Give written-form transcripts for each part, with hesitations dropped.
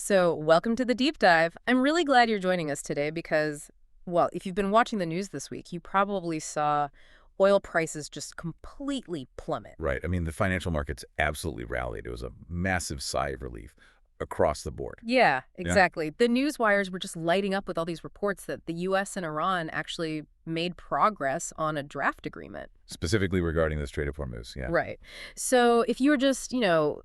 So, welcome to the deep dive. I'm really glad you're joining us today because, well, if you've been watching the news this week, you probably saw oil prices just completely plummet. Right. I mean, the financial markets absolutely rallied. It was a massive sigh of relief across the board. Yeah, Yeah. exactly. The news wires were just lighting up with all these reports that the US and Iran actually made progress on a draft agreement. Specifically regarding the Strait of Hormuz. Yeah. Right. So if you were just,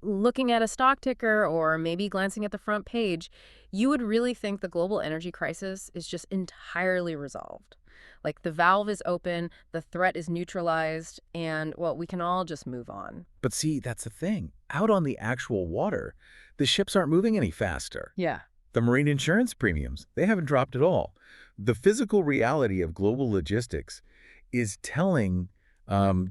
looking at a stock ticker or maybe glancing at the front page, you would really think the global energy crisis is just entirely resolved. Like the valve is open, the threat is neutralized, and, well, we can all just move on. But see, that's the thing. Out on the actual water, the ships aren't moving any faster. Yeah. The marine insurance premiums, they haven't dropped at all. The physical reality of global logistics is telling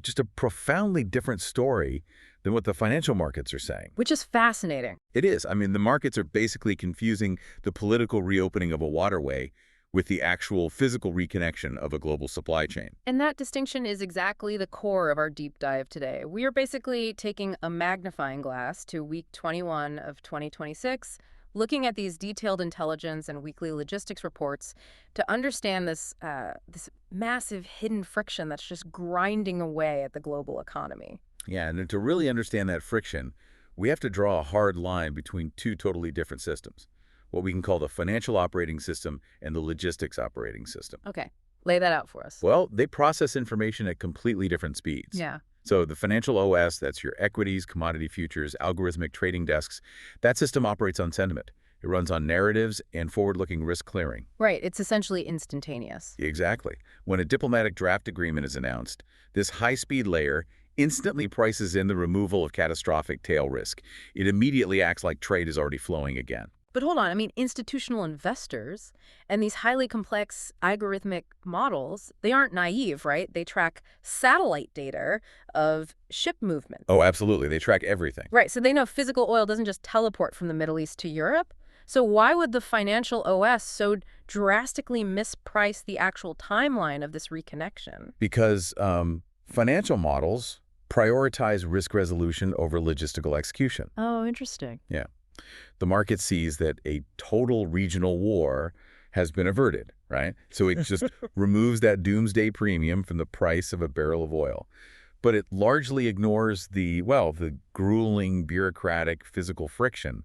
just a profoundly different story than what the financial markets are saying. Which is fascinating. It is. I mean, the markets are basically confusing the political reopening of a waterway with the actual physical reconnection of a global supply chain. And that distinction is exactly the core of our deep dive today. We are basically taking a magnifying glass to week 21 of 2026, looking at these detailed intelligence and weekly logistics reports to understand this massive hidden friction that's just grinding away at the global economy. Yeah, and to really understand that friction, we have to draw a hard line between two totally different systems, what we can call the financial operating system and the logistics operating system. Okay, lay that out for us. Well, they process information at completely different speeds. Yeah. So the financial OS, that's your equities, commodity futures, algorithmic trading desks, that system operates on sentiment. It runs on narratives and forward-looking risk clearing. Right, it's essentially instantaneous. Exactly. When a diplomatic draft agreement is announced, this high-speed layer instantly prices in the removal of catastrophic tail risk. It immediately acts like trade is already flowing again. But hold on, I mean, institutional investors and these highly complex algorithmic models, they aren't naive, right? They track satellite data of ship movement. Oh, absolutely. They track everything. Right, so they know physical oil doesn't just teleport from the Middle East to Europe. So why would the financial OS so drastically misprice the actual timeline of this reconnection? Because financial models prioritize risk resolution over logistical execution. Oh, interesting. Yeah. The market sees that a total regional war has been averted, right? So it just removes that doomsday premium from the price of a barrel of oil. But it largely ignores the grueling, bureaucratic, physical friction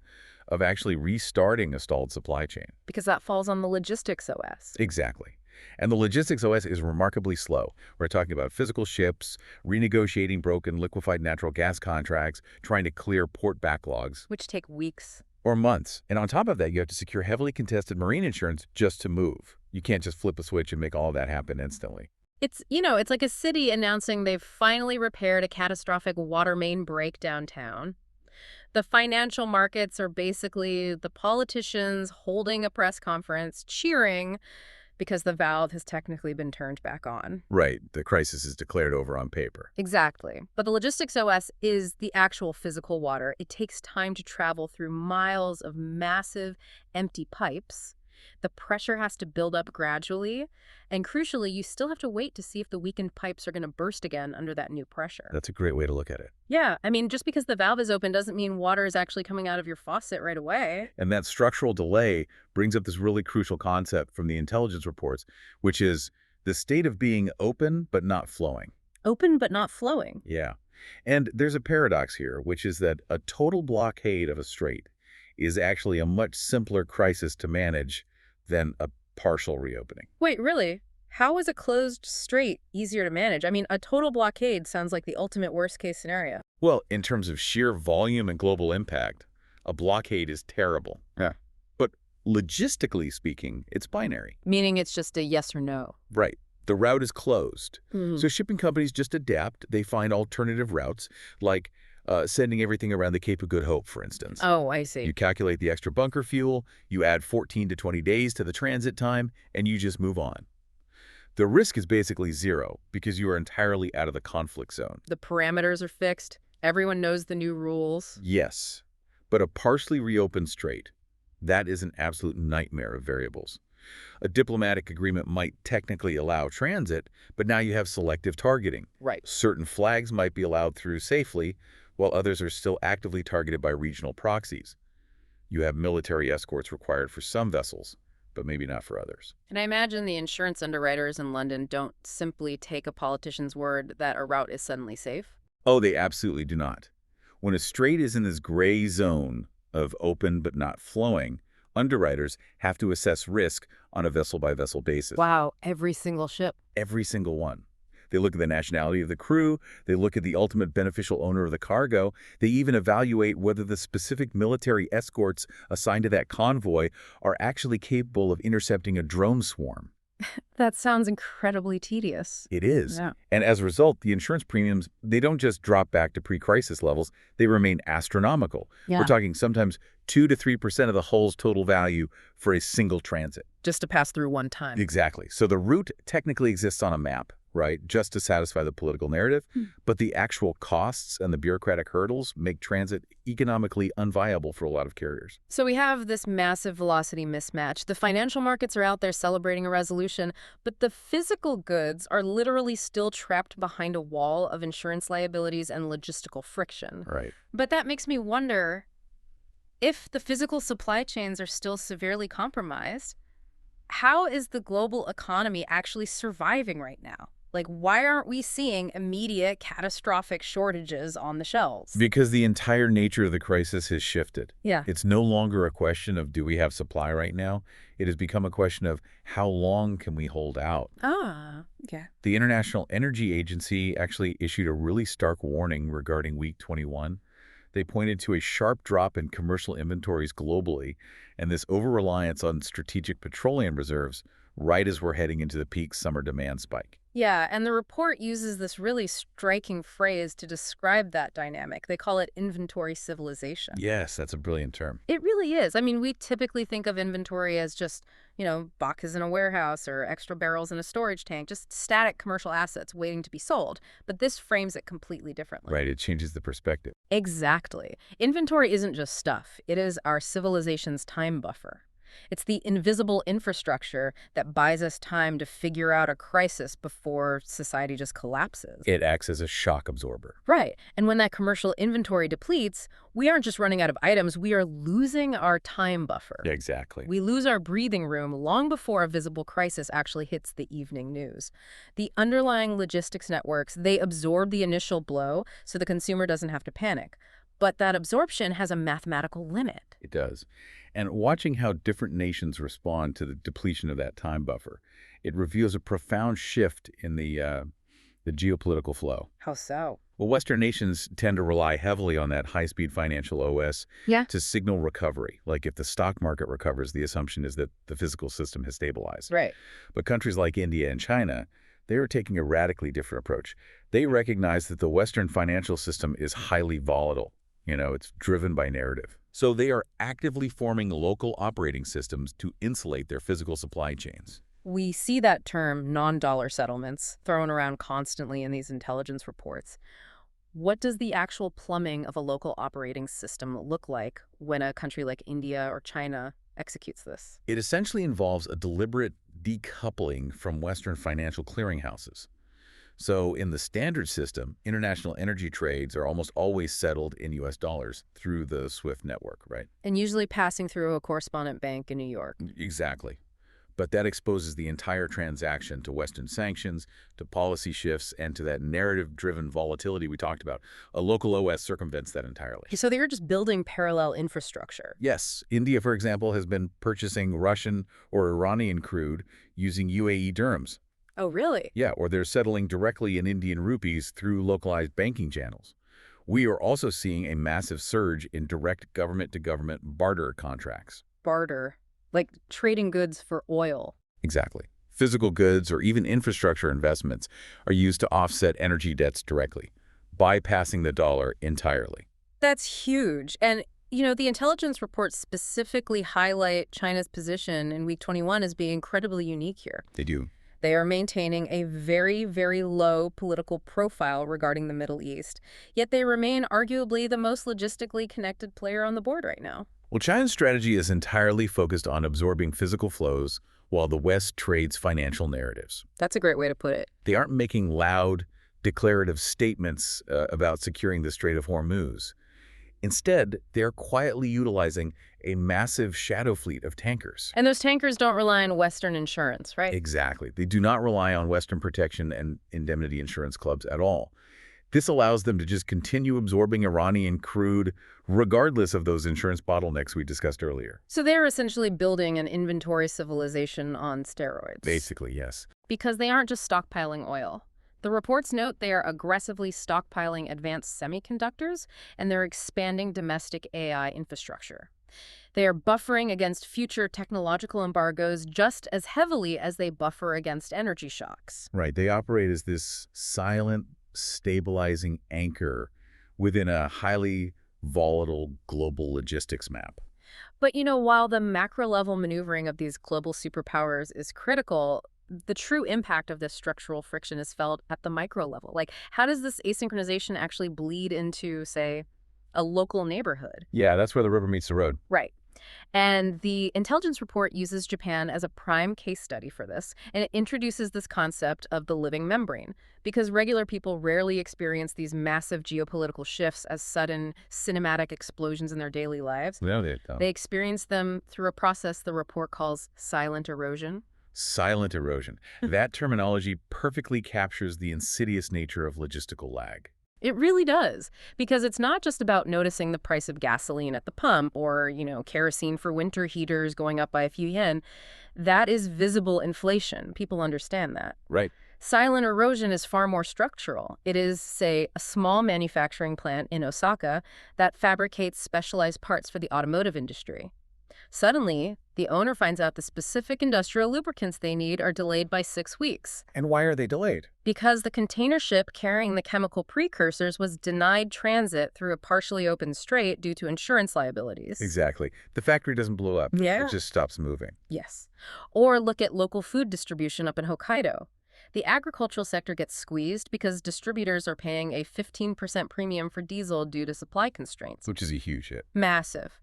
of actually restarting a stalled supply chain. Because that falls on the logistics OS. Exactly. And the logistics OS is remarkably slow. We're talking about physical ships, renegotiating broken liquefied natural gas contracts, trying to clear port backlogs. Which take weeks. Or months. And on top of that, you have to secure heavily contested marine insurance just to move. You can't just flip a switch and make all of that happen instantly. It's like a city announcing they've finally repaired a catastrophic water main break downtown. The financial markets are basically the politicians holding a press conference, cheering because the valve has technically been turned back on. Right. The crisis is declared over on paper. Exactly. But the logistics OS is the actual physical water. It takes time to travel through miles of massive empty pipes. The pressure has to build up gradually. And crucially, you still have to wait to see if the weakened pipes are going to burst again under that new pressure. That's a great way to look at it. Yeah, I mean, just because the valve is open doesn't mean water is actually coming out of your faucet right away. And that structural delay brings up this really crucial concept from the intelligence reports, which is the state of being open but not flowing. Open but not flowing. Yeah. And there's a paradox here, which is that a total blockade of a strait is actually a much simpler crisis to manage than a partial reopening. Wait, really? How is a closed strait easier to manage? I mean, a total blockade sounds like the ultimate worst-case scenario. Well, in terms of sheer volume and global impact, a blockade is terrible. Yeah. But logistically speaking, it's binary. Meaning it's just a yes or no. Right. The route is closed. Mhm. So shipping companies just adapt. They find alternative routes, like sending everything around the Cape of Good Hope, for instance. Oh, I see. You calculate the extra bunker fuel, you add 14 to 20 days to the transit time, and you just move on. The risk is basically zero because you are entirely out of the conflict zone. The parameters are fixed. Everyone knows the new rules. Yes, but a partially reopened strait, that is an absolute nightmare of variables. A diplomatic agreement might technically allow transit, but now you have selective targeting. Right. Certain flags might be allowed through safely, while others are still actively targeted by regional proxies. You have military escorts required for some vessels, but maybe not for others. And I imagine the insurance underwriters in London don't simply take a politician's word that a route is suddenly safe. Oh, they absolutely do not. When a strait is in this gray zone of open but not flowing, underwriters have to assess risk on a vessel-by-vessel basis. Wow, every single ship. Every single one. They look at the nationality of the crew, they look at the ultimate beneficial owner of the cargo, they even evaluate whether the specific military escorts assigned to that convoy are actually capable of intercepting a drone swarm. That sounds incredibly tedious. It is. Yeah. And as a result, the insurance premiums, they don't just drop back to pre-crisis levels, they remain astronomical. Yeah. We're talking sometimes 2 to 3% of the hull's total value for a single transit. Just to pass through one time. Exactly. So the route technically exists on a map, right, just to satisfy the political narrative, but the actual costs and the bureaucratic hurdles make transit economically unviable for a lot of carriers. So we have this massive velocity mismatch. The financial markets are out there celebrating a resolution, but the physical goods are literally still trapped behind a wall of insurance liabilities and logistical friction. Right. But that makes me wonder, if the physical supply chains are still severely compromised, how is the global economy actually surviving right now? Like, why aren't we seeing immediate catastrophic shortages on the shelves? Because the entire nature of the crisis has shifted. Yeah. It's no longer a question of do we have supply right now? It has become a question of how long can we hold out? Ah, okay. The International Energy Agency actually issued a really stark warning regarding week 21. They pointed to a sharp drop in commercial inventories globally and this over-reliance on strategic petroleum reserves right as we're heading into the peak summer demand spike. Yeah, and the report uses this really striking phrase to describe that dynamic. They call it inventory civilization. Yes, that's a brilliant term. It really is. I mean, we typically think of inventory as just, boxes in a warehouse or extra barrels in a storage tank, just static commercial assets waiting to be sold. But this frames it completely differently. Right, it changes the perspective. Exactly. Inventory isn't just stuff. It is our civilization's time buffer. It's the invisible infrastructure that buys us time to figure out a crisis before society just collapses. It acts as a shock absorber. Right. And when that commercial inventory depletes, we aren't just running out of items, we are losing our time buffer. Exactly. We lose our breathing room long before a visible crisis actually hits the evening news. The underlying logistics networks, they absorb the initial blow so the consumer doesn't have to panic. But that absorption has a mathematical limit. It does. And watching how different nations respond to the depletion of that time buffer, it reveals a profound shift in the geopolitical flow. How so? Well, Western nations tend to rely heavily on that high-speed financial OS to signal recovery. Like if the stock market recovers, the assumption is that the physical system has stabilized. Right. But countries like India and China, they are taking a radically different approach. They recognize that the Western financial system is highly volatile. It's driven by narrative. So they are actively forming local operating systems to insulate their physical supply chains. We see that term, non-dollar settlements, thrown around constantly in these intelligence reports. What does the actual plumbing of a local operating system look like when a country like India or China executes this? It essentially involves a deliberate decoupling from Western financial clearinghouses. So in the standard system, international energy trades are almost always settled in U.S. dollars through the SWIFT network, right? And usually passing through a correspondent bank in New York. Exactly. But that exposes the entire transaction to Western sanctions, to policy shifts, and to that narrative-driven volatility we talked about. A local OS circumvents that entirely. So they're just building parallel infrastructure. Yes. India, for example, has been purchasing Russian or Iranian crude using UAE dirhams. Oh, really? Yeah, or they're settling directly in Indian rupees through localized banking channels. We are also seeing a massive surge in direct government-to-government barter contracts. Barter. Like trading goods for oil. Exactly. Physical goods or even infrastructure investments are used to offset energy debts directly, bypassing the dollar entirely. That's huge. And, the intelligence reports specifically highlight China's position in week 21 as being incredibly unique here. They do. They are maintaining a very, very low political profile regarding the Middle East, yet they remain arguably the most logistically connected player on the board right now. Well, China's strategy is entirely focused on absorbing physical flows while the West trades financial narratives. That's a great way to put it. They aren't making loud, declarative statements about securing the Strait of Hormuz. Instead, they're quietly utilizing a massive shadow fleet of tankers. And those tankers don't rely on Western insurance, right? Exactly. They do not rely on Western protection and indemnity insurance clubs at all. This allows them to just continue absorbing Iranian crude, regardless of those insurance bottlenecks we discussed earlier. So they're essentially building an inventory civilization on steroids. Basically, yes. Because they aren't just stockpiling oil. The reports note they are aggressively stockpiling advanced semiconductors, and they're expanding domestic AI infrastructure. They are buffering against future technological embargoes just as heavily as they buffer against energy shocks. Right. They operate as this silent, stabilizing anchor within a highly volatile global logistics map. But, while the macro-level maneuvering of these global superpowers is critical, the true impact of this structural friction is felt at the micro level. Like, how does this asynchronization actually bleed into, say, a local neighborhood? Yeah, that's where the rubber meets the road. Right. And the intelligence report uses Japan as a prime case study for this, and it introduces this concept of the living membrane, because regular people rarely experience these massive geopolitical shifts as sudden cinematic explosions in their daily lives. No, they don't. They experience them through a process the report calls silent erosion. Silent erosion. That terminology perfectly captures the insidious nature of logistical lag. It really does, because it's not just about noticing the price of gasoline at the pump or, kerosene for winter heaters going up by a few yen. That is visible inflation. People understand that. Right. Silent erosion is far more structural. It is, say, a small manufacturing plant in Osaka that fabricates specialized parts for the automotive industry. Suddenly, the owner finds out the specific industrial lubricants they need are delayed by 6 weeks. And why are they delayed? Because the container ship carrying the chemical precursors was denied transit through a partially open strait due to insurance liabilities. Exactly. The factory doesn't blow up. Yeah. It just stops moving. Yes. Or look at local food distribution up in Hokkaido. The agricultural sector gets squeezed because distributors are paying a 15% premium for diesel due to supply constraints. Which is a huge hit. Massive.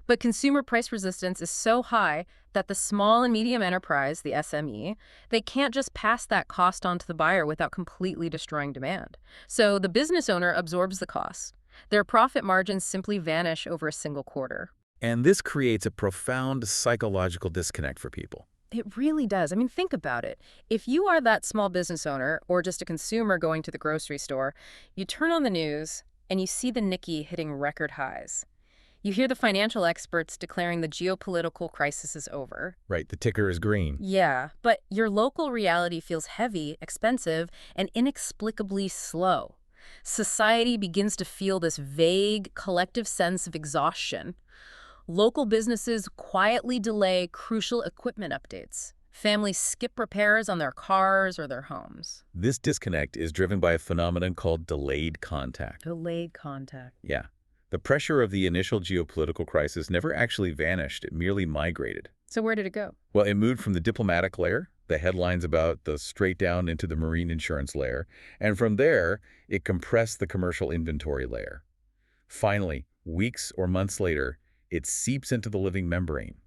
But consumer price resistance is so high that the small and medium enterprise, the SME, they can't just pass that cost on to the buyer without completely destroying demand. So the business owner absorbs the costs. Their profit margins simply vanish over a single quarter. And this creates a profound psychological disconnect for people. It really does. I mean, think about it. If you are that small business owner or just a consumer going to the grocery store, you turn on the news and you see the Nikkei hitting record highs. You hear the financial experts declaring the geopolitical crisis is over. Right, the ticker is green. Yeah, but your local reality feels heavy, expensive, and inexplicably slow. Society begins to feel this vague, collective sense of exhaustion. Local businesses quietly delay crucial equipment updates. Families skip repairs on their cars or their homes. This disconnect is driven by a phenomenon called delayed contact. Delayed contact. Yeah. The pressure of the initial geopolitical crisis never actually vanished. It merely migrated. So where did it go? Well, it moved from the diplomatic layer, the headlines about the Strait down into the marine insurance layer, and from there, it compressed the commercial inventory layer. Finally, weeks or months later, it seeps into the living membrane.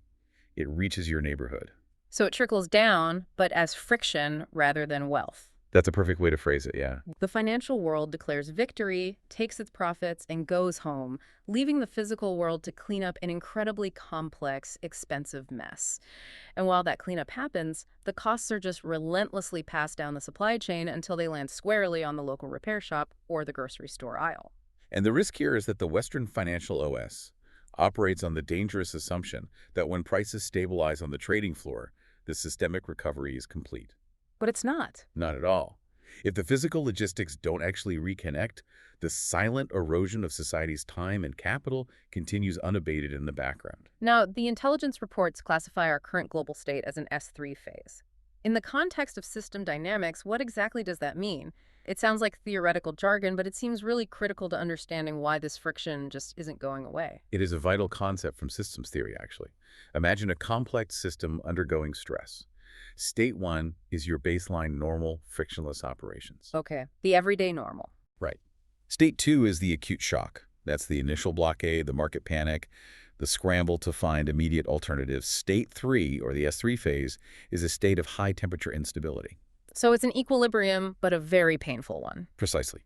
It reaches your neighborhood. So it trickles down, but as friction rather than wealth. That's a perfect way to phrase it, yeah. The financial world declares victory, takes its profits, and goes home, leaving the physical world to clean up an incredibly complex, expensive mess. And while that cleanup happens, the costs are just relentlessly passed down the supply chain until they land squarely on the local repair shop or the grocery store aisle. And the risk here is that the Western financial OS operates on the dangerous assumption that when prices stabilize on the trading floor, the systemic recovery is complete. But it's not. Not at all. If the physical logistics don't actually reconnect, the silent erosion of society's time and capital continues unabated in the background. Now, the intelligence reports classify our current global state as an S3 phase. In the context of system dynamics, what exactly does that mean? It sounds like theoretical jargon, but it seems really critical to understanding why this friction just isn't going away. It is a vital concept from systems theory, actually. Imagine a complex system undergoing stress. State 1 is your baseline normal, frictionless operations. Okay, the everyday normal. Right. State 2 is the acute shock. That's the initial blockade, the market panic, the scramble to find immediate alternatives. State 3, or the S3 phase, is a state of high temperature instability. So it's an equilibrium, but a very painful one. Precisely.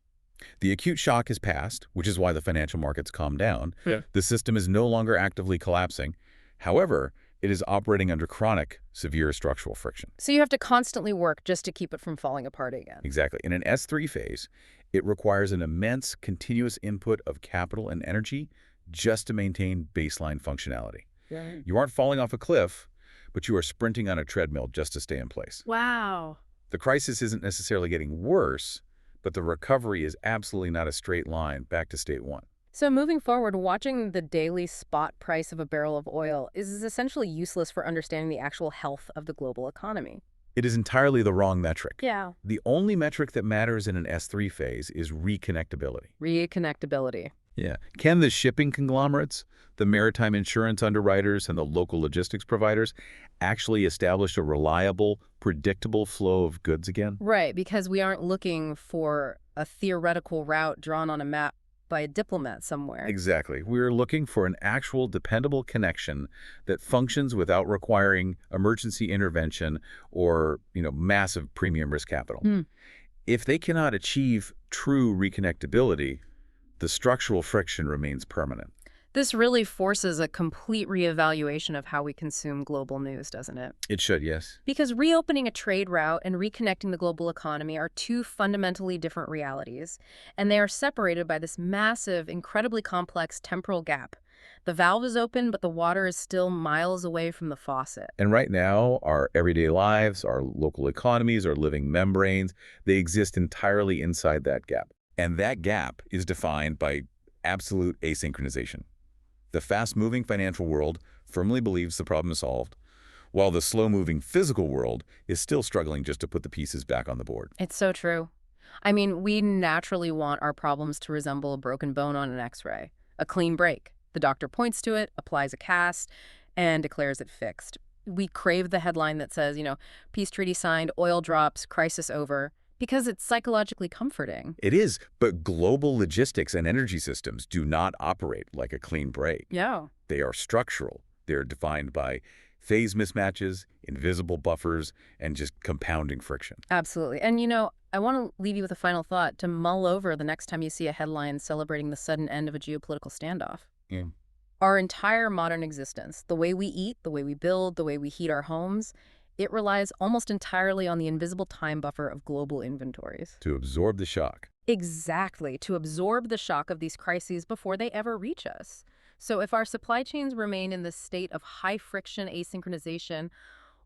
The acute shock has passed, which is why the financial markets calmed down. Yeah. The system is no longer actively collapsing. However, it is operating under chronic, severe structural friction. So you have to constantly work just to keep it from falling apart again. Exactly. In an S3 phase, it requires an immense continuous input of capital and energy just to maintain baseline functionality. Yeah. You aren't falling off a cliff, but you are sprinting on a treadmill just to stay in place. Wow. The crisis isn't necessarily getting worse, but the recovery is absolutely not a straight line back to state one. So moving forward, watching the daily spot price of a barrel of oil is essentially useless for understanding the actual health of the global economy. It is entirely the wrong metric. Yeah. The only metric that matters in an S3 phase is reconnectability. Reconnectability. Yeah. Can the shipping conglomerates, the maritime insurance underwriters, and the local logistics providers actually establish a reliable, predictable flow of goods again? Right, because we aren't looking for a theoretical route drawn on a map by a diplomat somewhere. Exactly. We're looking for an actual dependable connection that functions without requiring emergency intervention or, massive premium risk capital. If they cannot achieve true reconnectability, the structural friction remains permanent. This really forces a complete reevaluation of how we consume global news, doesn't it? It should, yes. Because reopening a trade route and reconnecting the global economy are two fundamentally different realities, and they are separated by this massive, incredibly complex temporal gap. The valve is open, but the water is still miles away from the faucet. And right now, our everyday lives, our local economies, our living membranes, they exist entirely inside that gap. And that gap is defined by absolute asynchronization. The fast-moving financial world firmly believes the problem is solved, while the slow-moving physical world is still struggling just to put the pieces back on the board. It's so true. I mean, we naturally want our problems to resemble a broken bone on an X-ray. A clean break. The doctor points to it, applies a cast, and declares it fixed. We crave the headline that says, peace treaty signed, oil drops, crisis over, because it's psychologically comforting. It is, but global logistics and energy systems do not operate like a clean break. Yeah. They are structural. They're defined by phase mismatches, invisible buffers, and just compounding friction. Absolutely. And, I want to leave you with a final thought to mull over the next time you see a headline celebrating the sudden end of a geopolitical standoff. Yeah. Our entire modern existence, the way we eat, the way we build, the way we heat our homes, it relies almost entirely on the invisible time buffer of global inventories. To absorb the shock. Exactly, to absorb the shock of these crises before they ever reach us. So if our supply chains remain in this state of high-friction asynchronization,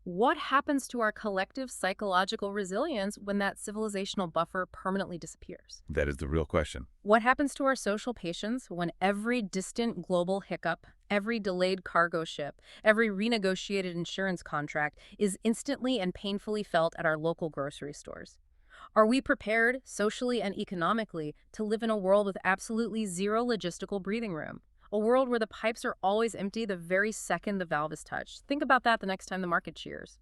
what happens to our collective psychological resilience when that civilizational buffer permanently disappears? That is the real question. What happens to our social patience when every distant global hiccup, every delayed cargo ship, every renegotiated insurance contract is instantly and painfully felt at our local grocery stores? Are we prepared, socially and economically, to live in a world with absolutely zero logistical breathing room? A world where the pipes are always empty the very second the valve is touched. Think about that the next time the market cheers.